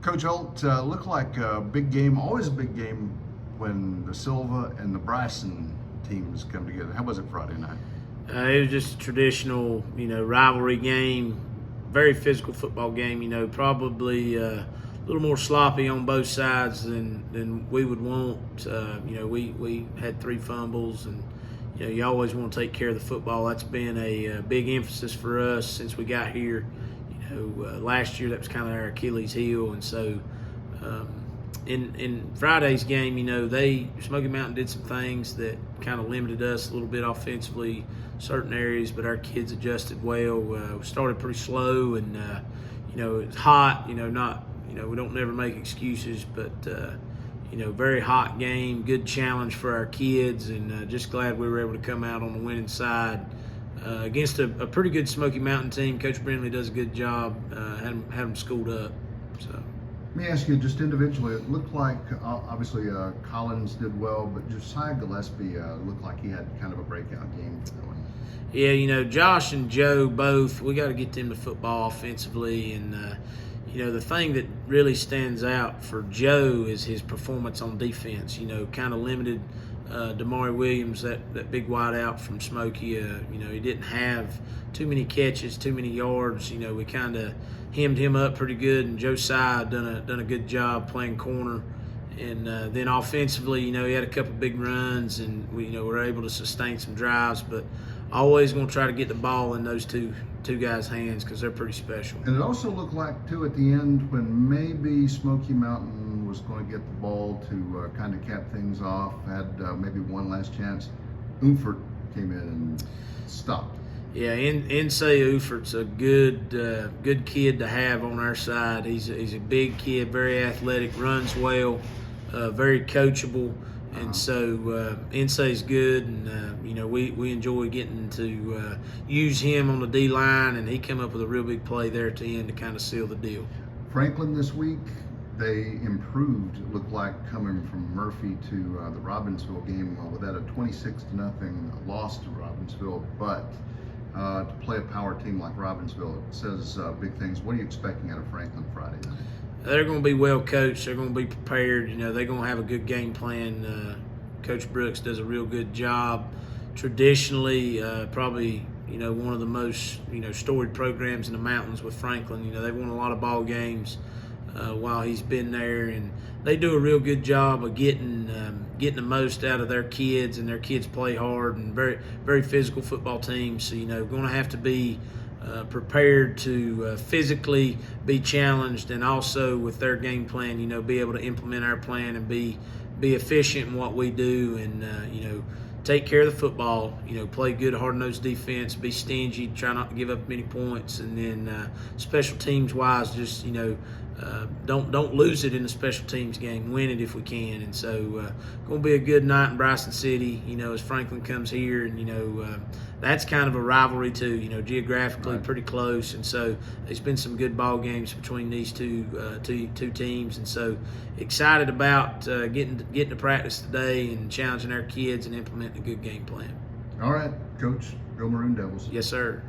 Coach Holt, looked like a big game, always a big game when the Silva and the Bryson teams come together. How was it Friday night? It was just a traditional, rivalry game, very physical football game. Probably a little more sloppy on both sides than we would want. We had 3 fumbles, and you always want to take care of the football. That's been a big emphasis for us since we got here. Last year that was kind of our Achilles heel, and so in Friday's game, Smoky Mountain did some things that kind of limited us a little bit offensively, certain areas, but our kids adjusted well. We started pretty slow, and it's hot. We don't never make excuses, but very hot game, good challenge for our kids, and just glad we were able to come out on the winning side. Against a pretty good Smoky Mountain team. Coach Brindley does a good job, had them schooled up. So, let me ask you, just individually, it looked like obviously Collins did well, but Josiah Gillespie looked like he had kind of a breakout game for that one. Yeah, Josh and Joe both, we got to get them to football offensively, and the thing that really stands out for Joe is his performance on defense. Kind of limited Damari Williams, that big wide out from Smoky. He didn't have too many catches, too many yards. We kind of hemmed him up pretty good, and Josiah done a good job playing corner. And then offensively, he had a couple big runs, and we were able to sustain some drives. But always going to try to get the ball in those two guys' hands because they're pretty special. And it also looked like, too, at the end when maybe Smoky Mountain was going to get the ball to kind of cap things off, had maybe one last chance, Umford came in and stopped. Yeah, Insay Ufert's a good kid to have on our side. He's a big kid, very athletic, runs well, very coachable. And so Insay's good, and we enjoy getting to use him on the D line, and he came up with a real big play there at the end to kind of seal the deal. Franklin this week, they improved. It looked like coming from Murphy to the Robbinsville game with that a 26-0 loss to Robbinsville, but to play a power team like Robbinsville, it says big things. What are you expecting out of Franklin Friday night? They're going to be well coached. They're going to be prepared. They're going to have a good game plan. Coach Brooks does a real good job. Traditionally, probably one of the most storied programs in the mountains with Franklin. They've won a lot of ball games while he's been there, and they do a real good job of getting the most out of their kids, and their kids play hard and very very physical football team. So going to have to be prepared to physically be challenged, and also with their game plan, be able to implement our plan and be efficient in what we do, and take care of the football. Play good hard-nosed defense, be stingy, try not to give up many points, and then special teams wise, just don't lose it in the special teams game. Win it if we can. And so going to be a good night in Bryson City. As Franklin comes here, and that's kind of a rivalry too. Geographically pretty close, and so there's been some good ball games between these two teams. And so excited about getting to practice today and challenging our kids and implementing a good game plan. All right, Coach. Go Maroon Devils. Yes, sir.